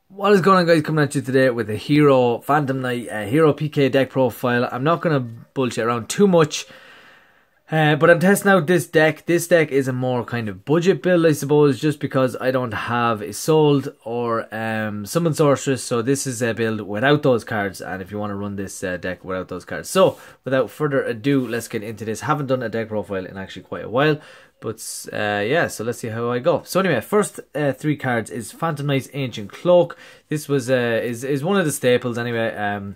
What is going on, guys? Coming at you today with a Hero Phantom Knight, Hero PK deck profile. I'm not going to bullshit around too much, but I'm testing out this deck. This deck is a more kind of budget build, I suppose, just because I don't have Isolde or Summon Sorceress. So this is a build without those cards, and if you want to run this deck without those cards. So without further ado, let's get into this. Haven't done a deck profile in actually quite a while. But yeah, so let's see how I go. So anyway, first three cards is Phantom Knight's Ancient Cloak. This was is one of the staples anyway.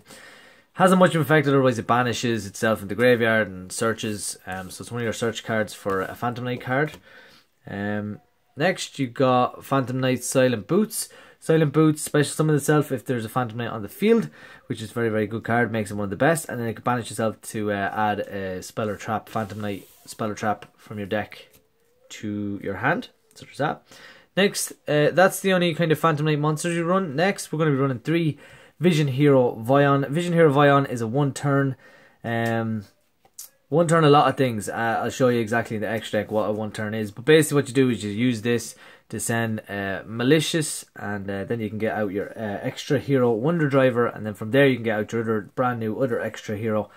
Hasn't much of an effect, otherwise it banishes itself into the graveyard and searches. So it's one of your search cards for a Phantom Knight card. Next you got Phantom Knight's Silent Boots. Silent Boots special summon itself if there's a Phantom Knight on the field, which is a very, very good card, makes it one of the best, and then it can banish itself to add a spell or trap, Phantom Knight spell or trap from your deck to your hand. So there's that. Next, that's the only kind of Phantom Knight monsters you run. Next, we're going to be running 3 Vision Hero Vion. Vision Hero Vion is a one turn a lot of things. I'll show you exactly in the extra deck what a one turn is. But basically what you do is you use this to send Malicious, and then you can get out your extra hero Wonder Driver, and then from there you can get out your other brand new extra hero.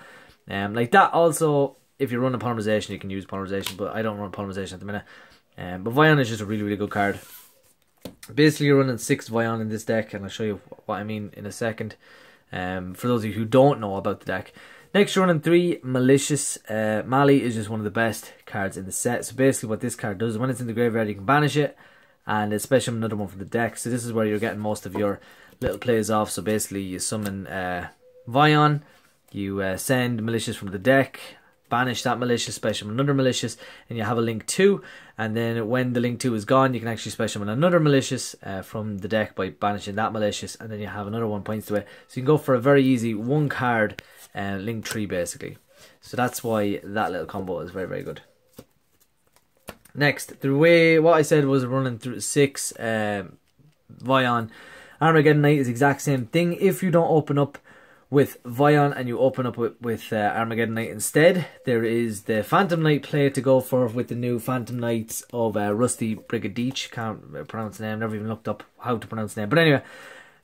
Like that. Also, if you run a polymerization, you can use polymerization, but I don't run polymerization at the minute. But Vion is just a really, really good card. Basically, you're running 6 Vion in this deck, and I'll show you what I mean in a second. For those of you who don't know about the deck. Next, you're running 3 Malicious. Mali is just one of the best cards in the set. So basically what this card does is when it's in the graveyard, you can banish it, and especially another one from the deck. So this is where you're getting most of your little plays off. So basically you summon Vion, you send Malicious from the deck, banish that Malicious, special another Malicious, and you have a Link 2, and then when the Link 2 is gone, you can actually special another Malicious from the deck by banishing that Malicious, and then you have another 1 points to it. So you can go for a very easy 1 card Link 3 basically. So that's why that little combo is very, very good. Next, the way what I said was running through 6 Vion. Armageddon Knight is the exact same thing. If you don't open up with Vion and you open up with Armageddon Knight instead, there is the Phantom Knight play to go for with the new Phantom Knights of Rusty Brigadich. Can't pronounce the name, never even looked up how to pronounce the name. But anyway,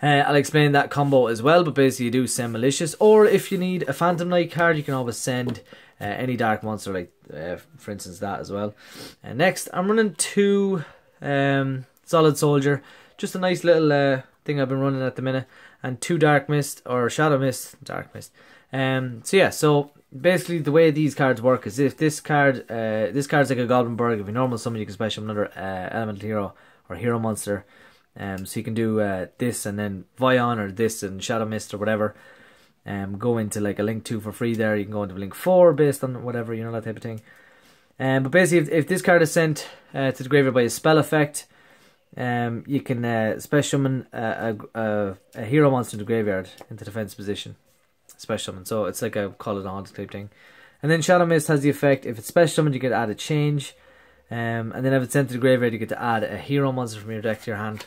I'll explain that combo as well. But basically you do send Malicious, or if you need a Phantom Knight card, you can always send any dark monster, like for instance that as well. Next, I'm running 2 Solid Soldier. Just a nice little thing I've been running at the minute. And 2 Dark Mist, or Shadow Mist, Dark Mist. So yeah, so basically the way these cards work is if this card's like a Goblin Burg. If you normal summon, you can special another elemental hero or hero monster. So you can do this and then Vion, or this and Shadow Mist or whatever. Go into like a Link 2 for free there. You can go into Link 4 based on whatever, you know, that type of thing. But basically if this card is sent to the graveyard by a spell effect, you can special summon a hero monster in the graveyard into defense position. Special summon. So it's like a Call of the Haunted type thing. And then Shadow Mist has the effect, if it's special summoned, you get to add a change. And then if it's sent to the graveyard, you get to add a hero monster from your deck to your hand.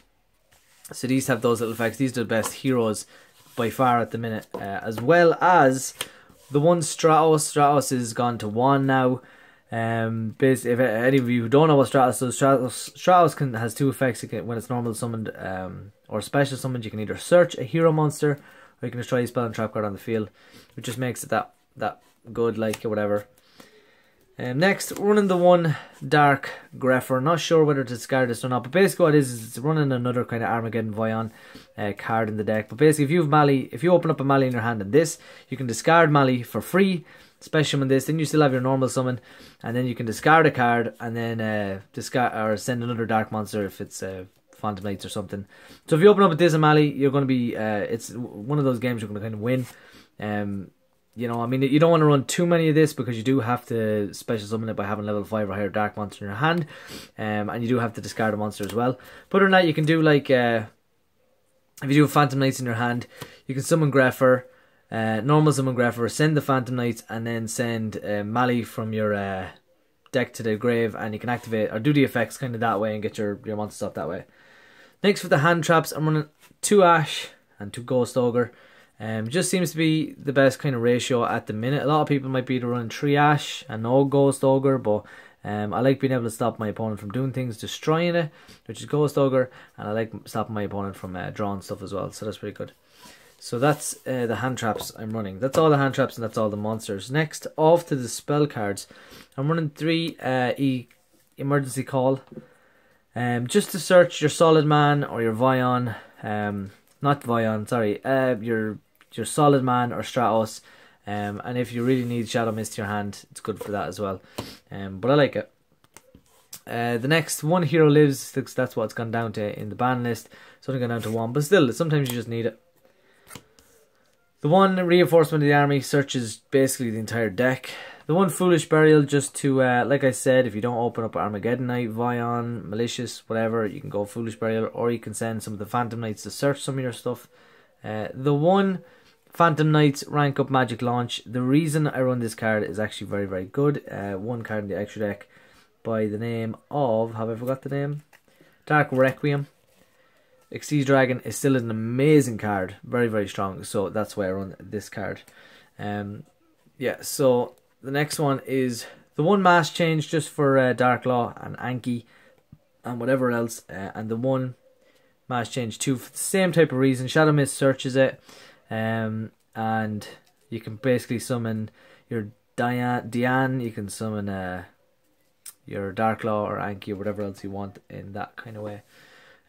So these have those little effects. These are the best heroes by far at the minute. As well as the one Stratos. Stratos has gone to 1 now. Basically, if any of you who don't know what Stratos does, Stratos has 2 effects. When it's normal summoned or special summoned, you can either search a hero monster, or you can destroy a spell and trap card on the field, which just makes it that good, like, or whatever. Next, running the 1 Dark Grepher. Not sure whether to discard this or not, but basically what it is it's running another kind of Armageddon Vion card in the deck. But basically, if you have Mali, if you open up a Mali in your hand and this, you can discard Mali for free, special summon this, then you still have your normal summon, and then you can discard a card and then discard or send another dark monster if it's Phantom Knights or something. So if you open up with this and Mali, you're going to be it's one of those games you're going to kind of win. You know, I mean, you don't want to run too many of this because you do have to special summon it by having level 5 or higher dark monster in your hand, and you do have to discard a monster as well. But other than that, you can do like if you do have Phantom Knights in your hand, you can summon Grepher, normal summon Grepher, send the Phantom Knights, and then send Mali from your deck to the grave, and you can activate or do the effects kind of that way and get your monsters up that way. Next, for the hand traps, I'm running 2 Ash and 2 Ghost Ogre. Just seems to be the best kind of ratio at the minute. A lot of people might be running 3 Ash and no Ghost Ogre, but I like being able to stop my opponent from doing things, destroying it, which is Ghost Ogre, and I like stopping my opponent from drawing stuff as well, so that's pretty good. So that's the hand traps I'm running. That's all the hand traps and that's all the monsters. Next, off to the spell cards. I'm running 3 Emergency Call. Just to search your Solid Man or your Vion. Not Vion, sorry. Your Solid Man or Stratos. And if you really need Shadow Mist to your hand, it's good for that as well. But I like it. The next, 1 hero lives. That's what it's gone down to in the ban list. It's only gone down to 1, but still, sometimes you just need it. The 1 reinforcement of the army searches basically the entire deck. The 1 Foolish Burial, just to, like I said, if you don't open up Armageddon Knight, Vion, Malicious, whatever, you can go Foolish Burial, or you can send some of the Phantom Knights to search some of your stuff. The 1 Phantom Knights rank up Magic Launch. The reason I run this card is actually very, very good. 1 card in the extra deck by the name of, have I forgot the name? Dark Requiem. Exceed Dragon is still an amazing card, very, very strong, so that's why I run this card. Yeah, so the next one is the 1 Mass Change just for Dark Law and Anki and whatever else, and the 1 Mass Change 2 for the same type of reason. Shadow Mist searches it, and you can basically summon your Diane, you can summon your Dark Law or Anki or whatever else you want in that kind of way.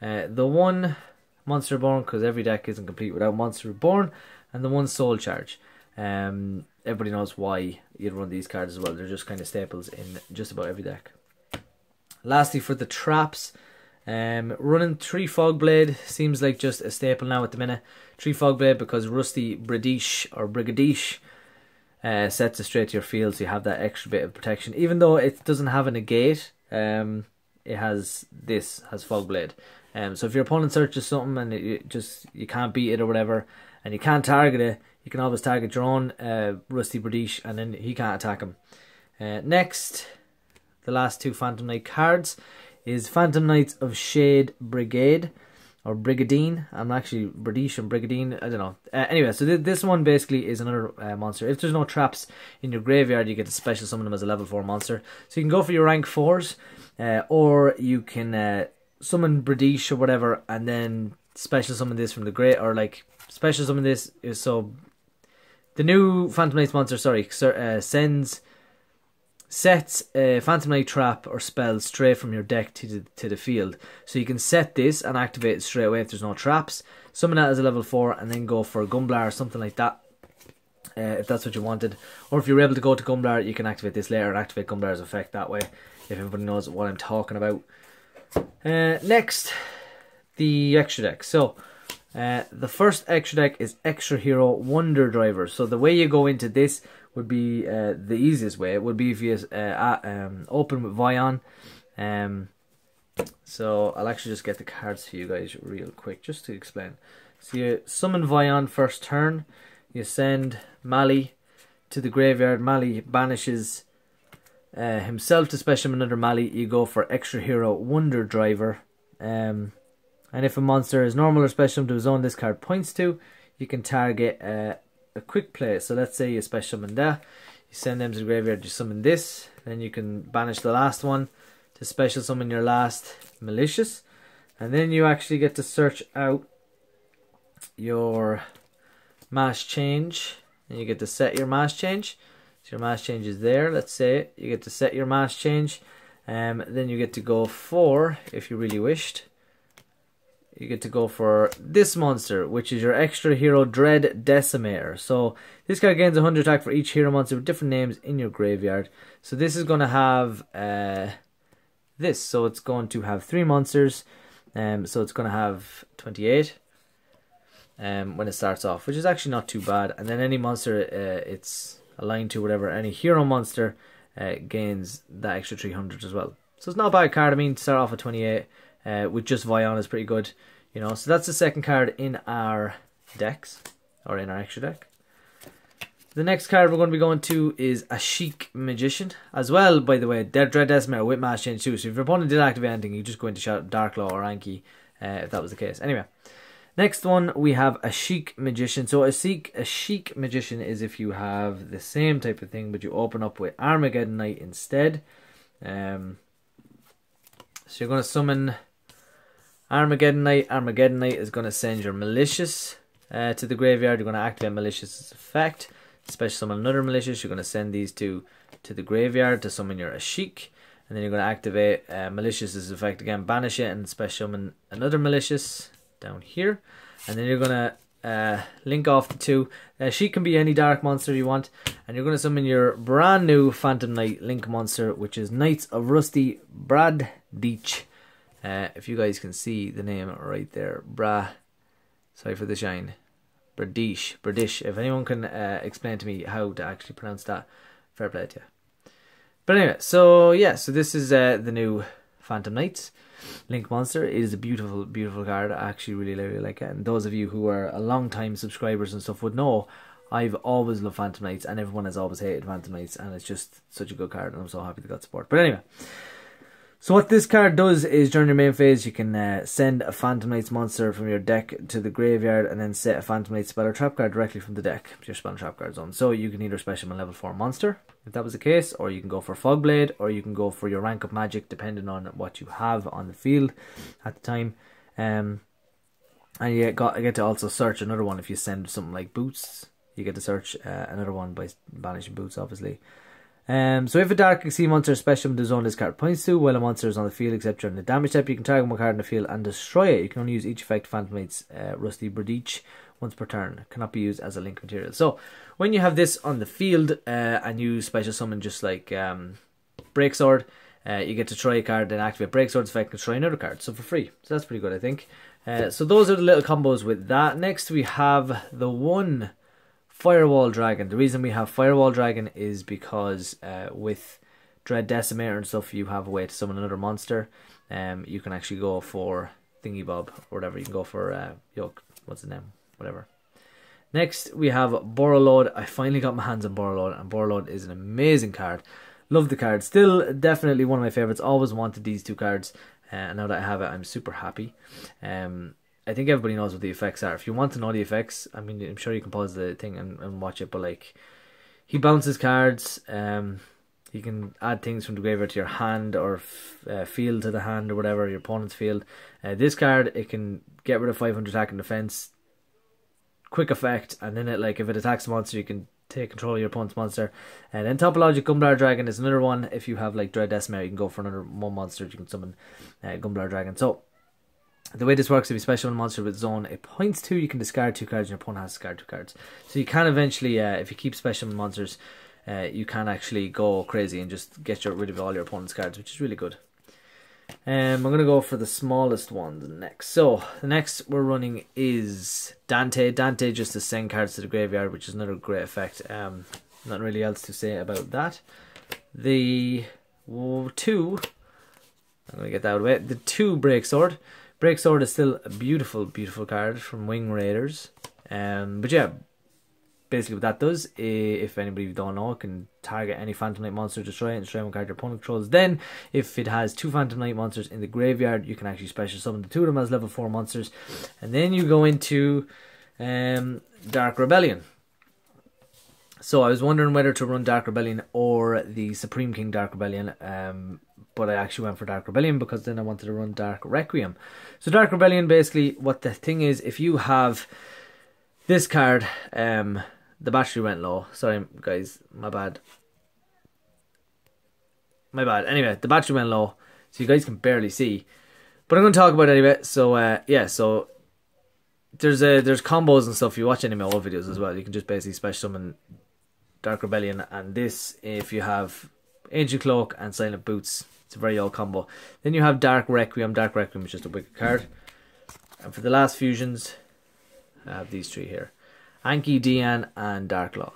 The 1 Monster Reborn, because every deck isn't complete without Monster Reborn, and the 1 Soul Charge. Everybody knows why you'd run these cards as well. They're just kind of staples in just about every deck. Lastly, for the traps, running 3 Fogblade seems like just a staple now at the minute. 3 Fogblade because Rusty Bradish or Brigadish sets it straight to your field, so you have that extra bit of protection. Even though it doesn't have a negate, it has Fogblade. So if your opponent searches something and you can't beat it or whatever, and you can't target it, you can always target your own Rusty Bradish, and then he can't attack him. Next, the last 2 Phantom Knight cards is Phantom Knights of Shade Brigade, or Brigadine. I'm actually Bradish and Brigadine, I don't know. Anyway, so this one basically is another monster. If there's no traps in your graveyard, you get to special summon them as a level 4 monster. So you can go for your rank 4s, or you can summon Bradish or whatever, and then special summon this from the great, or like special summon this is so the new Phantom Knights monster, sets a Phantom Knight trap or spell straight from your deck to the field. So you can set this and activate it straight away if there's no traps. Summon that as a level 4 and then go for Gumblar or something like that, if that's what you wanted. Or if you're able to go to Gumblar, you can activate this later and activate Gumblar's effect that way, if everybody knows what I'm talking about. Next, the extra deck. So the first extra deck is Extra Hero Wonder Driver. So the way you go into this would be the easiest way. It would be if you open with Vion. So I'll actually just get the cards for you guys real quick just to explain. So you summon Vion first turn. You send Mali to the graveyard. Mali banishes himself to special another Mali. You go for Extra Hero Wonder Driver. And if a monster is normal or special to a zone this card points to, you can target a quick play. So let's say you special summon that, you send them to the graveyard, you summon this, then you can banish the last one to special summon your last Malicious, and then you actually get to search out your Mass Change, and you get to set your Mass Change. So your Mass Change is there, let's say you get to set your Mass Change, then you get to go for, if you really wished, you get to go for this monster, which is your Extra Hero Dread Decimator. So this card gains 100 attack for each hero monster with different names in your graveyard. So this is going to have this. So it's going to have 3 monsters. So it's going to have 28 when it starts off, which is actually not too bad. And then any monster it's aligned to, whatever, any hero monster gains that extra 300 as well. So it's not a bad card. I mean, to start off at 28 with just Vion is pretty good, you know. So that's the second card in our decks, or in our extra deck. The next card we're going to be going to is Ashik Magician. As well, by the way, Dread Decimator with Mass Change too. So if your opponent did activate anything, you just go into shout Dark Law or Anki, if that was the case. Anyway, next one we have Ashik Magician. So Ashik Magician is if you have the same type of thing, but you open up with Armageddon Knight instead. So you're going to summon Armageddon Knight. Armageddon Knight is going to send your Malicious to the graveyard. You're going to activate Malicious's effect. Special summon another Malicious. You're going to send these two to the graveyard to summon your Ashik. And then you're going to activate Malicious's effect again, banish it, and special summon another Malicious down here. And then you're going to link off the two. She can be any dark monster you want. And you're going to summon your brand new Phantom Knight Link monster, which is Knights of Rusty Braddeach. If you guys can see the name right there. Sorry for the shine. Bradish. If anyone can explain to me how to actually pronounce that, fair play to you. But anyway, so yeah, so this is the new Phantom Knights Link monster. It is a beautiful, beautiful card. I actually really like it. And those of you who are a long time subscribers and stuff would know I've always loved Phantom Knights, and everyone has always hated Phantom Knights, and it's just such a good card, and I'm so happy they got support. But anyway, so what this card does is during your main phase, you can send a Phantom Knights monster from your deck to the graveyard, and then set a Phantom Knights spell or trap card directly from the deck to your spell and trap card zone. So you can either special summon level 4 monster, if that was the case, or you can go for Fogblade, or you can go for your rank up magic, depending on what you have on the field at the time. And you get to also search another one if you send something like Boots. You get to search another one by banishing Boots, obviously. So if a Dark Sea monster is special in the zone this card points to, while a monster is on the field except during the damage step, you can target one card in the field and destroy it. You can only use each effect Phantom Knights Rusty Braddeach once per turn. Cannot be used as a link material. So when you have this on the field and you special summon just like Breaksword, you get to try a card, then activate Breaksword's effect and try another card. So for free. So that's pretty good, I think. So those are the little combos with that. Next we have the one Firewall Dragon. The reason we have Firewall Dragon is because with Dread Decimator and stuff, you have a way to summon another monster. You can actually go for Thingy Bob or whatever. You can go for Yoke. What's his name? Whatever. Next we have Borreload. I finally got my hands on Borreload, and Borreload is an amazing card. Love the card. Still definitely one of my favorites. Always wanted these two cards, and now that I have it, I'm super happy. I think everybody knows what the effects are. If you want to know the effects, I mean, I'm sure you can pause the thing and watch it, but like, he bounces cards, you can add things from the graveyard to your hand, or field to the hand, or whatever, your opponent's field. This card, it can get rid of 500 attack and defense, quick effect, and then if it attacks a monster, you can take control of your opponent's monster. And then Topologic Gumblar Dragon is another one. If you have like Dread Decimator, you can go for another one monster, you can summon Gumblar Dragon. So the way this works, if you special summon a monster with zone it points to, you can discard 2 cards and your opponent has to discard 2 cards. So you can eventually, if you keep special summoning monsters, you can actually go crazy and just get rid of all your opponent's cards, which is really good. I'm going to go for the smallest ones next. So the next we're running is Dante. Dante just to send cards to the graveyard, which is another great effect. Not really else to say about that. The two, I'm going to get that out of the way. The 2 Breaksword. Breaksword is still a beautiful, beautiful card from Wing Raiders. But yeah, basically what that does, if anybody don't know, it can target any Phantom Knight monster, destroy it, and destroy one card your opponent controls. Then, if it has 2 Phantom Knight monsters in the graveyard, you can actually special summon the 2 of them as level 4 monsters. And then you go into Dark Rebellion. So I was wondering whether to run Dark Rebellion or the Supreme King Dark Rebellion, but I actually went for Dark Rebellion because then I wanted to run Dark Requiem. So Dark Rebellion, basically what the thing is, if you have this card, the battery went low. Sorry guys, my bad. Anyway, the battery went low, so you guys can barely see. But I'm going to talk about it anyway. So yeah, so there's combos and stuff. If you watch any of my old videos as well, you can just basically special summon Dark Rebellion, and this, if you have Ancient Cloak and Silent Boots, it's a very old combo. Then you have Dark Requiem. Dark Requiem is just a wicked card. And for the last fusions, I have these 3 here: Anki, Dian, and Dark Law.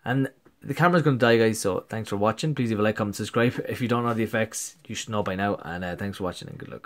And the camera's going to die, guys, so thanks for watching. Please leave a like, comment, subscribe. If you don't know the effects, you should know by now. And thanks for watching, and good luck.